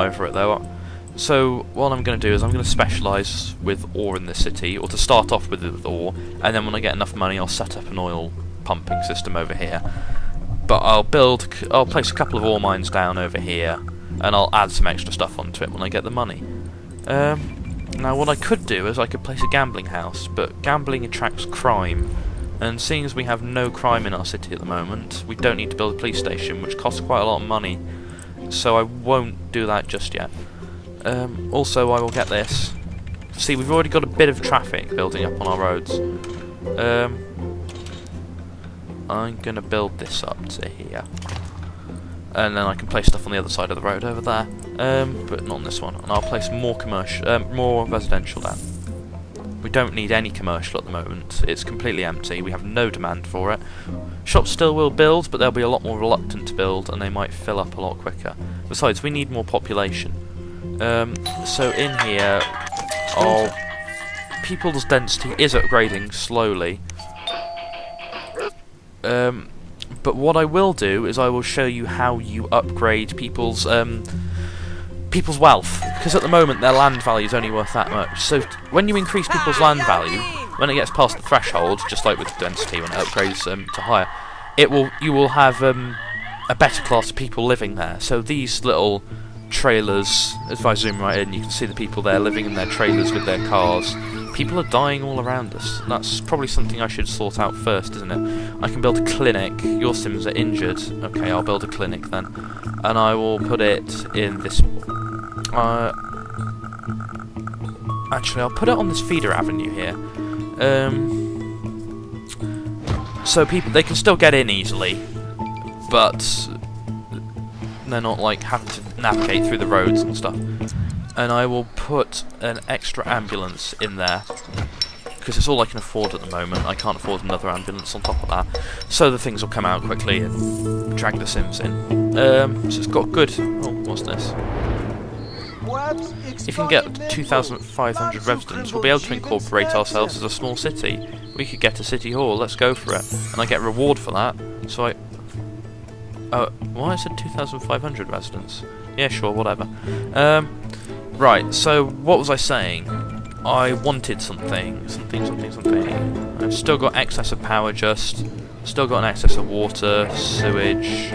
over it though. So what I'm going to do is I'm going to specialise with ore in this city, or to start off with ore, and then when I get enough money I'll set up an oil pumping system over here. But I'll place a couple of ore mines down over here, and I'll add some extra stuff onto it when I get the money. Now what I could do is I could place a gambling house, but gambling attracts crime, and seeing as we have no crime in our city at the moment, we don't need to build a police station, which costs quite a lot of money, so I won't do that just yet. Also, I will get this. See, we've already got a bit of traffic building up on our roads. I'm going to build this up to here. And then I can place stuff on the other side of the road over there. But not on this one. And I'll place more more residential down. We don't need any commercial at the moment. It's completely empty. We have no demand for it. Shops still will build, but they'll be a lot more reluctant to build, and they might fill up a lot quicker. Besides, we need more population. So in here, people's density is upgrading slowly. But what I will do is I will show you how you upgrade people's wealth, because at the moment their land value is only worth that much. So when you increase people's land value, when it gets past the threshold, just like with density when it upgrades to higher, you will have a better class of people living there. So these little trailers, if I zoom right in, you can see the people there living in their trailers with their cars. People are dying all around us. That's probably something I should sort out first, isn't it? I can build a clinic. Your Sims are injured. Okay, I'll build a clinic then. And I will put it in this... actually, I'll put it on this feeder avenue here. So they can still get in easily, but they're not like having to navigate through the roads and stuff. And I will put an extra ambulance in there, because it's all I can afford at the moment. I can't afford another ambulance on top of that, so the things will come out quickly and drag the Sims in. So it's got good... oh, what's this? If you can get 2,500 residents, we'll be able to incorporate ourselves as a small city. We could get a city hall, let's go for it. And I get a reward for that, so I... why I said 2,500 residents? Yeah, sure, whatever. Right, so what was I saying? I wanted something. I've still got excess of power just. Still got an excess of water, sewage,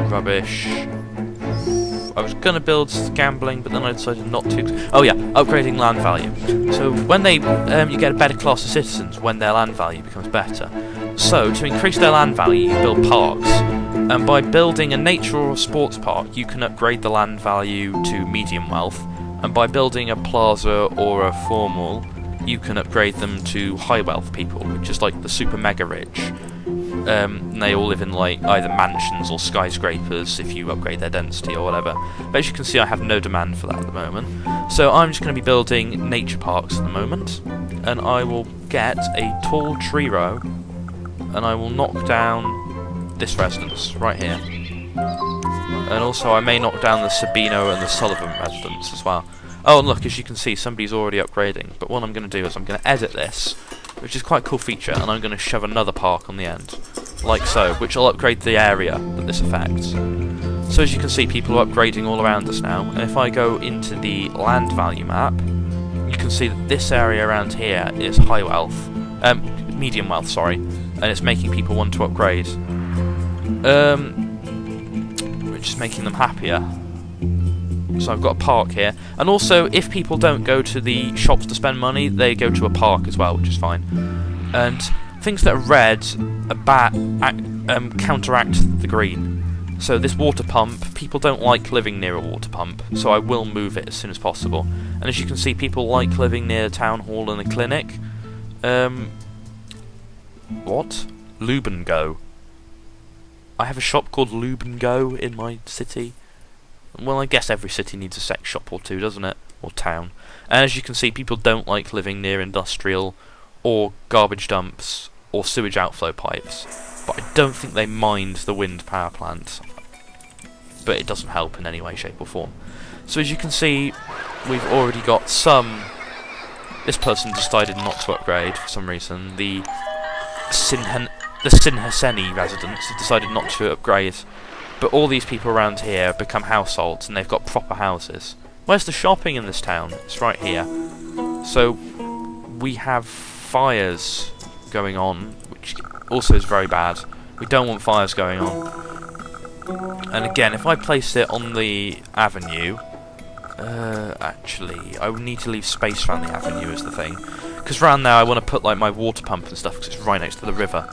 rubbish. I was going to build gambling, but then I decided not to. Oh yeah, upgrading land value. So when you get a better class of citizens when their land value becomes better. So to increase their land value, you build parks. And by building a nature or a sports park, you can upgrade the land value to medium wealth. And by building a plaza or a formal, you can upgrade them to high wealth people, which is like the super mega rich. And they all live in like either mansions or skyscrapers if you upgrade their density or whatever. But as you can see, I have no demand for that at the moment. So I'm just going to be building nature parks at the moment. And I will get a tall tree row, and I will knock down this residence right here, and also I may knock down the Sabino and the Sullivan residence as well. Oh, and look, as you can see, somebody's already upgrading. But what I'm going to do is I'm going to edit this, which is quite a cool feature, and I'm going to shove another park on the end, like so, which will upgrade the area that this affects. So as you can see, people are upgrading all around us now, and if I go into the land value map, you can see that this area around here is high wealth, medium wealth, sorry, and it's making people want to upgrade. Which is making them happier. So I've got a park here, and also if people don't go to the shops to spend money, they go to a park as well, which is fine. And things that are red counteract the green. So this water pump, people don't like living near a water pump, so I will move it as soon as possible. And as you can see, people like living near a town hall and a clinic. What? Lube and Go. I have a shop called Lube and Go in my city. Well, I guess every city needs a sex shop or two, doesn't it? Or town. And as you can see, people don't like living near industrial or garbage dumps or sewage outflow pipes. But I don't think they mind the wind power plant. But it doesn't help in any way, shape or form. So as you can see, we've already got some... This person decided not to upgrade for some reason. The Sinhaseni residents have decided not to upgrade. But all these people around here become households, and they've got proper houses. Where's the shopping in this town? It's right here. So we have fires going on, which also is very bad. We don't want fires going on. And again, if I place it on the avenue, actually, I would need to leave space around the avenue is the thing. Because around there I want to put like my water pump and stuff, because it's right next to the river.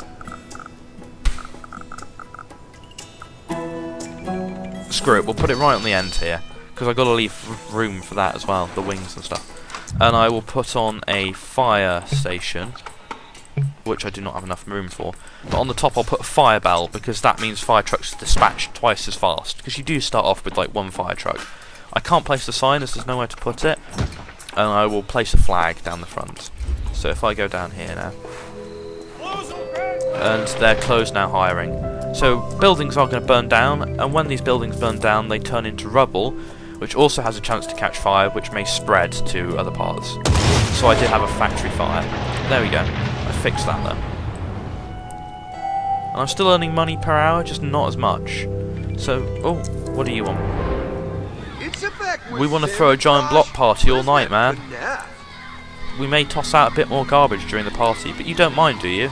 Screw it, we'll put it right on the end here, because I've got to leave room for that as well, the wings and stuff. And I will put on a fire station, which I do not have enough room for. But on the top I'll put a fire bell, because that means fire trucks are dispatched twice as fast, because you do start off with like one fire truck. I can't place the sign as there's nowhere to put it, and I will place a flag down the front. So if I go down here now, and they're closed now hiring. So buildings are going to burn down, and when these buildings burn down they turn into rubble, which also has a chance to catch fire, which may spread to other parts. So I did have a factory fire. There we go. I fixed that though. And I'm still earning money per hour, just not as much. So, oh, what do you want? We want to throw a giant block party all night, man. We may toss out a bit more garbage during the party, but you don't mind, do you?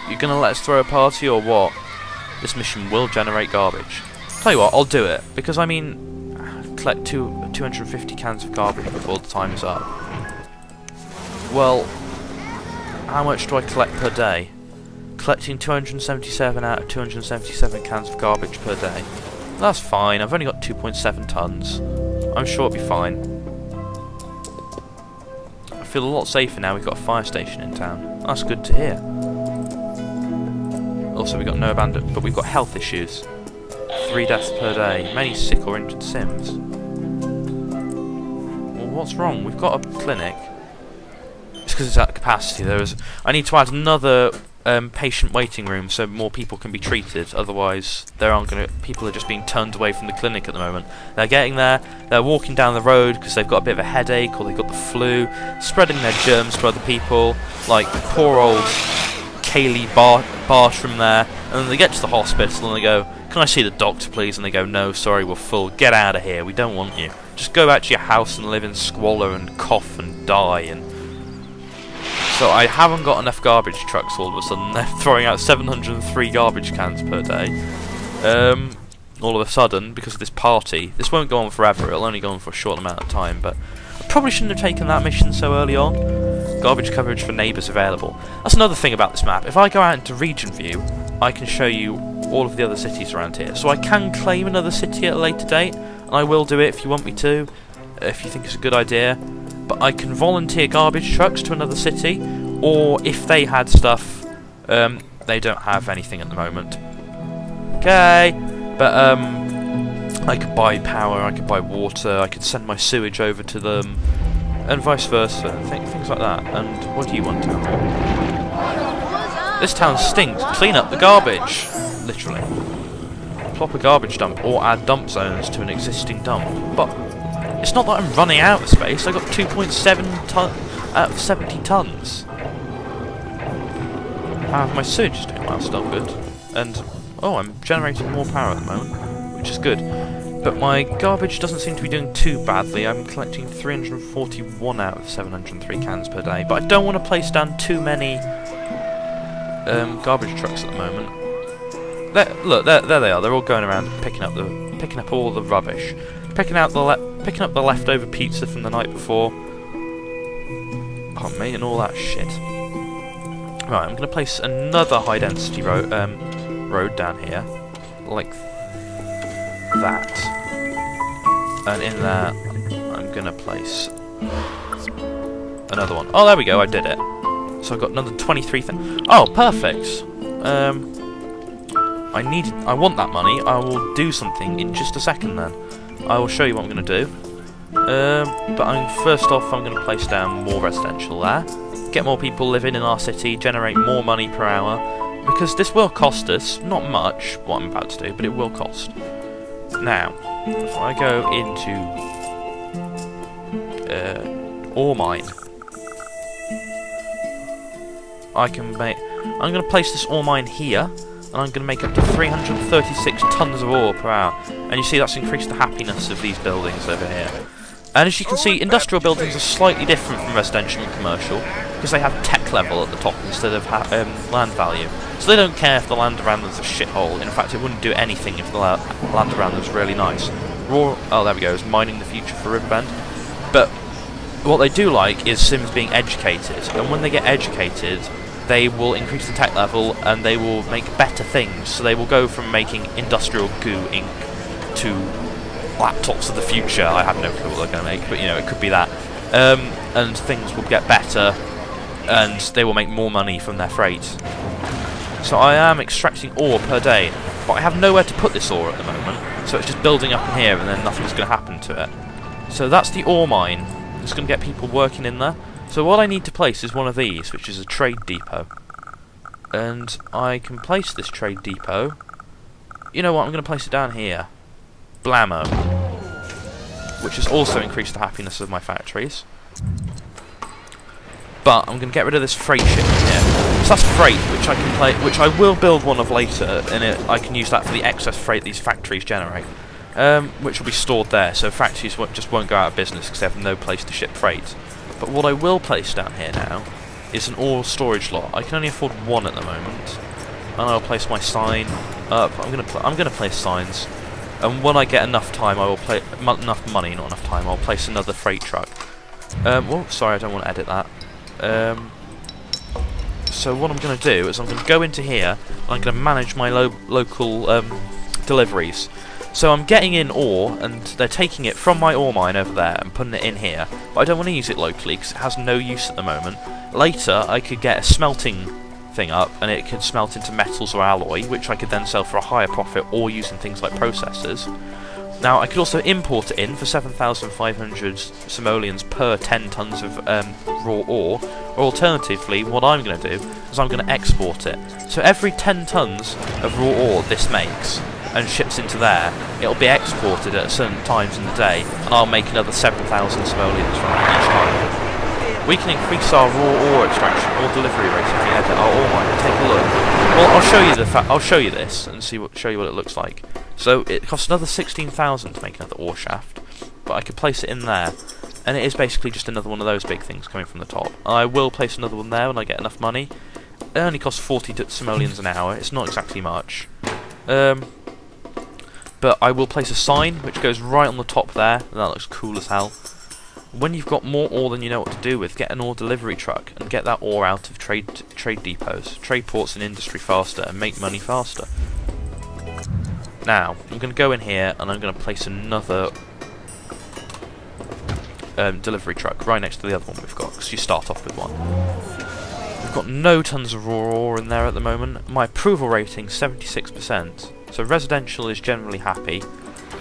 You're going to let us throw a party or what? This mission will generate garbage. Tell you what, I'll do it, because I mean, collect 250 cans of garbage before the time is up. Well, how much do I collect per day? Collecting 277 out of 277 cans of garbage per day. That's fine, I've only got 2.7 tons. I'm sure it'll be fine. I feel a lot safer now we've got a fire station in town. That's good to hear. Also, we've got no abandoned, but we've got health issues. 3 deaths per day. Many sick or injured Sims. Well, what's wrong? We've got a clinic. It's because it's at capacity. I need to add another patient waiting room so more people can be treated. Otherwise, people are just being turned away from the clinic at the moment. They're getting there. They're walking down the road because they've got a bit of a headache or they've got the flu, spreading their germs to other people. Like poor old Kaylee Bartram there, and then they get to the hospital and they go, "Can I see the doctor please?" And they go, "No, sorry, we're full, get out of here, we don't want you. Just go back to your house and live in squalor and cough and die." And so I haven't got enough garbage trucks all of a sudden. They're throwing out 703 garbage cans per day. All of a sudden, because of this party. This won't go on forever, it'll only go on for a short amount of time, but I probably shouldn't have taken that mission so early on. Garbage coverage for neighbours available. That's another thing about this map. If I go out into region view, I can show you all of the other cities around here. So I can claim another city at a later date, and I will do it if you want me to, if you think it's a good idea. But I can volunteer garbage trucks to another city, or if they had stuff, they don't have anything at the moment. Okay, but I could buy power, I could buy water, I could send my sewage over to them, and vice versa, things like that. And what do you want, town hall? This town stinks. Clean up the garbage, literally. Plop a garbage dump, or add dump zones to an existing dump. But it's not that I'm running out of space. I got 2.7 out of 70 tons. My sewage is doing well, still good. And oh, I'm generating more power at the moment, which is good. But my garbage doesn't seem to be doing too badly. I'm collecting 341 out of 703 cans per day. But I don't want to place down too many garbage trucks at the moment. Look, there they are. They're all going around picking up all the rubbish, picking up the leftover pizza from the night before. Pardon me, and all that shit. Right, I'm going to place another high density road down here, like that, and in there I'm going to place another one. Oh, there we go, I did it. So I've got another 23,000. Oh, perfect. I want that money. I will do something in just a second then. I will show you what I'm going to do. But first off, I'm going to place down more residential there. Get more people living in our city, generate more money per hour. Because this will cost us, not much, what I'm about to do, but it will cost. Now, if I go into ore mine, I'm going to place this ore mine here, and I'm going to make up to 336 tons of ore per hour. And you see that's increased the happiness of these buildings over here. And as you can see, industrial buildings are slightly different from residential and commercial, because they have tech level at the top instead of land value. So they don't care if the land around them is a shithole. In fact, it wouldn't do anything if the land around them was really nice. Oh, there we go, it's mining the future for Riverbend. But what they do like is Sims being educated, and when they get educated, they will increase the tech level and they will make better things. So they will go from making industrial goo ink to laptops of the future. I have no clue what they're going to make, but you know, it could be that. And things will get better, and they will make more money from their freight. So I am extracting ore per day, but I have nowhere to put this ore at the moment, so it's just building up in here and then nothing's going to happen to it. So that's the ore mine. It's going to get people working in there. So what I need to place is one of these, which is a trade depot. And I can place this trade depot. You know what, I'm going to place it down here. Blammo. Which has also increased the happiness of my factories. But I'm going to get rid of this freight ship in here. So that's freight, which I can which I will build one of later, and I can use that for the excess freight these factories generate. Which will be stored there, so factories just won't go out of business because they have no place to ship freight. But what I will place down here now is an ore storage lot. I can only afford one at the moment, and I'll place my sign up. I'm gonna place signs, and when I get enough time, I will enough money, not enough time. I'll place another freight truck. Well, sorry, I don't want to edit that. So what I'm going to do is I'm going to go into here, and I'm going to manage my local deliveries. So I'm getting in ore, and they're taking it from my ore mine over there and putting it in here. But I don't want to use it locally because it has no use at the moment. Later, I could get a smelting thing up, and it could smelt into metals or alloy, which I could then sell for a higher profit or use in things like processors. Now, I could also import it in for 7,500 simoleons per 10 tons of raw ore, or alternatively, what I'm going to do is I'm going to export it. So every 10 tons of raw ore this makes and ships into there, it'll be exported at certain times in the day, and I'll make another 7,000 simoleons from it each time. We can increase our raw ore extraction or delivery rate if we edit our ore mine. Take a look. Well, I'll show you this and show you what it looks like. So it costs another 16,000 to make another ore shaft, but I could place it in there, and it is basically just another one of those big things coming from the top. I will place another one there when I get enough money. It only costs 40 simoleons an hour. It's not exactly much. But I will place a sign which goes right on the top there, and that looks cool as hell. When you've got more ore than you know what to do with, get an ore delivery truck and get that ore out of trade depots, trade ports and industry faster, and make money faster. Now, I'm going to go in here and I'm going to place another delivery truck right next to the other one we've got, because you start off with one. We've got no tons of raw ore in there at the moment. My approval rating 76%. So residential is generally happy,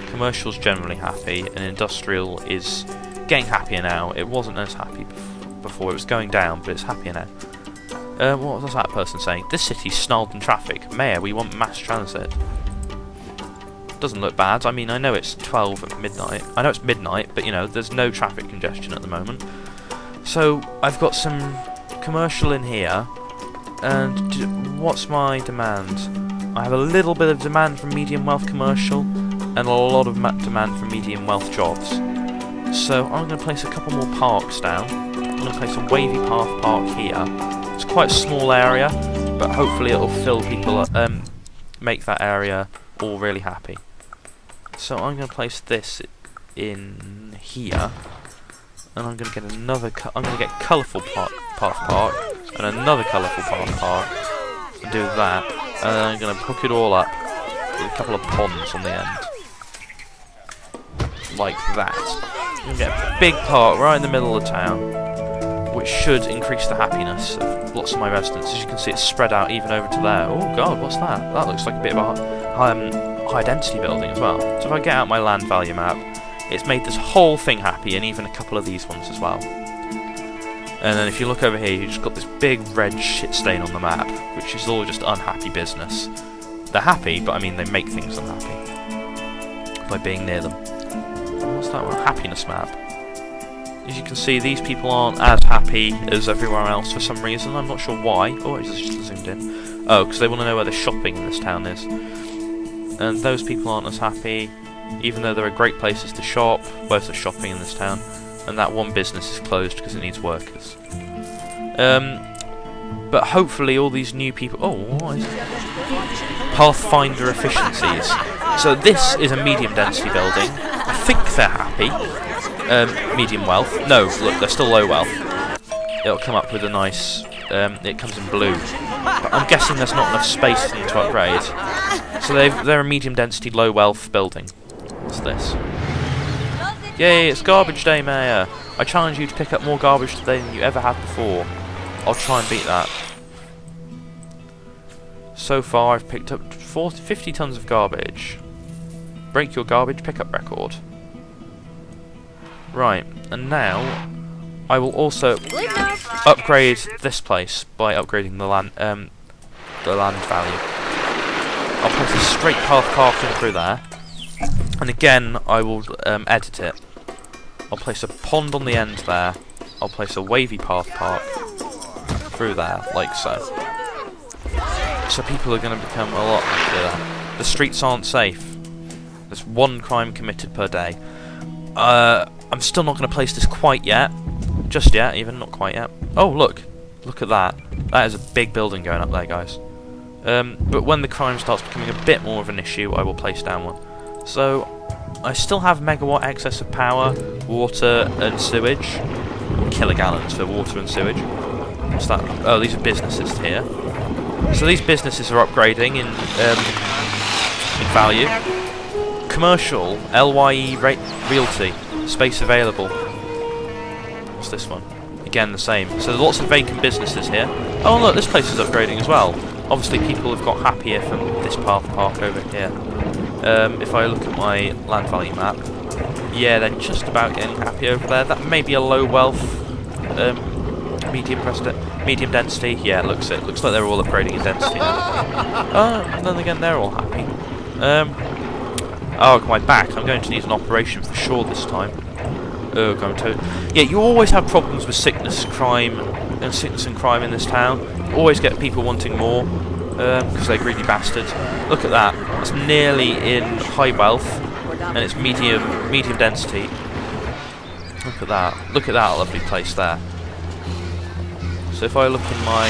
commercial is generally happy, and industrial is getting happier now. It wasn't as happy before, it was going down, but it's happier now. What was that person saying? This city's snarled in traffic. Mayor, we want mass transit. Doesn't look bad. I mean, I know it's 12 at midnight. I know it's midnight, but you know, there's no traffic congestion at the moment. So I've got some commercial in here, and what's my demand? I have a little bit of demand from medium wealth commercial, and a lot of demand from medium wealth jobs. So I'm going to place a couple more parks down. I'm going to place a wavy path park here. It's quite a small area, but hopefully it'll fill people, make that area all really happy. So I'm going to place this in here, and I'm going to get another. I'm going to get colourful path park and another colourful path park, and do that, and then I'm going to hook it all up with a couple of ponds on the end, like that. I'm going to get a big park right in the middle of town, which should increase the happiness of lots of my residents. As you can see, it's spread out even over to there. Oh god, what's that? That looks like a bit of a high density building as well. So if I get out my land value map, it's made this whole thing happy, and even a couple of these ones as well. And then if you look over here, you've just got this big red shit stain on the map, which is all just unhappy business. They're happy, but I mean they make things unhappy by being near them. What's that one? Happiness map. As you can see, these people aren't as happy as everywhere else for some reason. I'm not sure why. Oh, it's just zoomed in. Oh, because they want to know where the shopping in this town is. And those people aren't as happy, even though there are great places to shop. Where's the shopping in this town? And that one business is closed because it needs workers. But hopefully all these new people... Oh, what is it? Pathfinder efficiencies. So this is a medium density building. I think they're happy. Medium wealth. No, look, they're still low wealth. It'll come up with a nice... it comes in blue. But I'm guessing there's not enough space for them to upgrade. So they're a medium density, low wealth building. What's this? Yay, it's garbage day, Mayor! I challenge you to pick up more garbage today than you ever have before. I'll try and beat that. So far I've picked up 50 tons of garbage. Break your garbage pickup record. Right, and now I will also upgrade this place by upgrading the land value. I'll place a straight path parking through there, and again I will edit it. I'll place a pond on the end there. I'll place a wavy path park through there, like so. So people are going to become a lot happier. The streets aren't safe. There's one crime committed per day. I'm still not going to place this quite yet. Just yet, even, not quite yet. Oh, look. Look at that. That is a big building going up there, guys. But when the crime starts becoming a bit more of an issue, I will place down one. So, I still have megawatt excess of power, water and sewage. Or kilogallons for water and sewage. What's that? Oh, these are businesses here. So these businesses are upgrading in value. Commercial, LYE Realty, space available. What's this one? Again, the same. So there's lots of vacant businesses here. Oh look, this place is upgrading as well. Obviously people have got happier from this path park over here. If I look at my land value map, yeah, they're just about getting happy over there. That may be a low wealth, medium density. Yeah, it looks like they're all upgrading in density now. And then again, they're all happy. Oh, my back. I'm going to need an operation for sure this time. Oh, going to. Yeah, you always have problems with sickness and crime in this town. You always get people wanting more because they're greedy bastards. Look at that. It's nearly in high wealth, and it's medium density. Look at that. Look at that lovely place there. So if I look in my...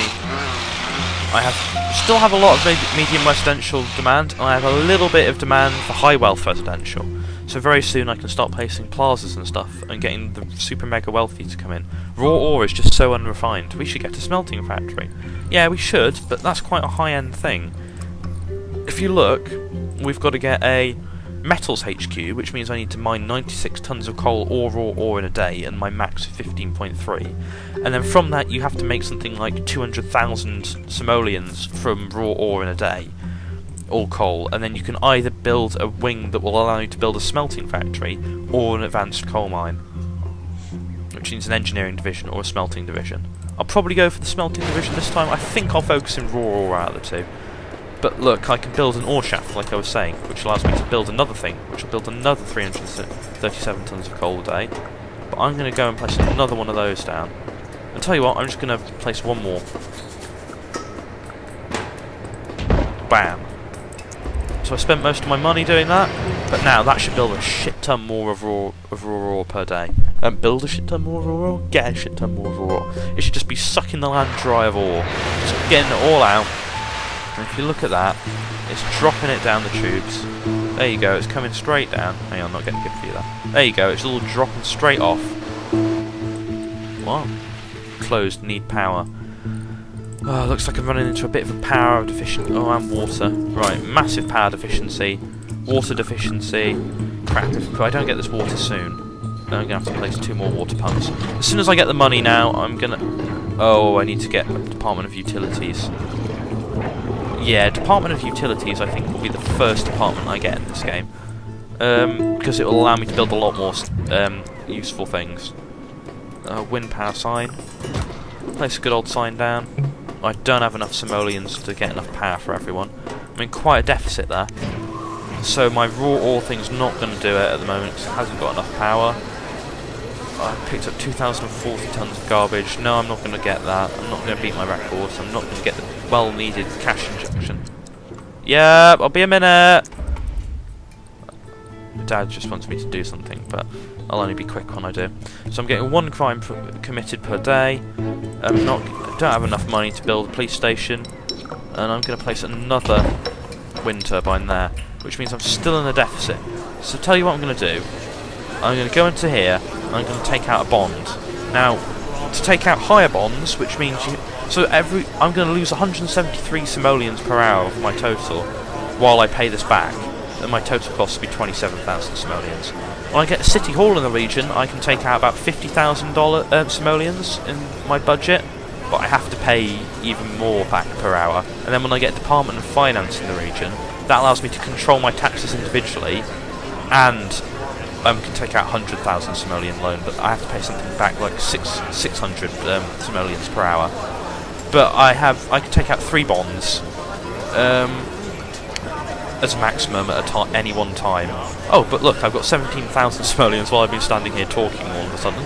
still have a lot of medium residential demand, and I have a little bit of demand for high wealth residential. So very soon I can start placing plazas and stuff, and getting the super mega wealthy to come in. Raw ore is just so unrefined. We should get a smelting factory. Yeah, we should, but that's quite a high-end thing. If you look, we've got to get a metals HQ, which means I need to mine 96 tons of coal or raw ore in a day, and my max is 15.3. And then from that you have to make something like 200,000 simoleons from raw ore in a day, all coal, and then you can either build a wing that will allow you to build a smelting factory, or an advanced coal mine, which means an engineering division or a smelting division. I'll probably go for the smelting division this time. I think I'll focus in raw ore out of the two. But look, I can build an ore shaft, like I was saying, which allows me to build another thing, which will build another 337 tons of coal a day. But I'm going to go and place another one of those down. And tell you what, I'm just going to place one more. Bam. So I spent most of my money doing that, but now that should build a shit ton more of raw ore per day. Build a shit ton more of raw ore, get a shit ton more of raw ore. It should just be sucking the land dry of ore. Just getting it all out. And if you look at that, it's dropping it down the tubes. There you go, it's coming straight down. Hang on, I'm not getting good for you there. There you go, it's all dropping straight off. What? Closed, need power. Oh, looks like I'm running into a bit of a power deficiency. Oh, and water. Right, massive power deficiency. Water deficiency. Crap, if I don't get this water soon, then I'm going to have to place 2 more water pumps. As soon as I get the money now, I'm going to... Oh, I need to get a Department of Utilities. Yeah, Department of Utilities I think will be the first department I get in this game. Because it will allow me to build a lot more useful things. Wind power sign. Place a good old sign down. I don't have enough simoleons to get enough power for everyone. I'm in quite a deficit there. So my raw ore thing's not going to do it at the moment because it hasn't got enough power. I picked up 2,040 tons of garbage. No, I'm not going to get that. I'm not going to beat my records. I'm not going to get the well-needed cash injection. Yep, I'll be a minute. Dad just wants me to do something, but I'll only be quick when I do. So I'm getting 1 crime committed per day. Don't have enough money to build a police station, and I'm going to place another wind turbine there, which means I'm still in a deficit. So tell you what I'm going to do. I'm going to go into here, and I'm going to take out a bond. Now, to take out higher bonds, which means I'm going to lose 173 simoleons per hour of my total while I pay this back. And my total cost will be 27,000 simoleons. When I get a city hall in the region, I can take out about 50,000 simoleons in my budget, but I have to pay even more back per hour. And then when I get a department of finance in the region, that allows me to control my taxes individually, and can take out 100,000 simoleon loan, but I have to pay something back like 600 simoleons per hour. But I can take out 3 bonds. As a maximum at any one time. Oh, but look, I've got 17,000 simoleons while I've been standing here talking all of a sudden.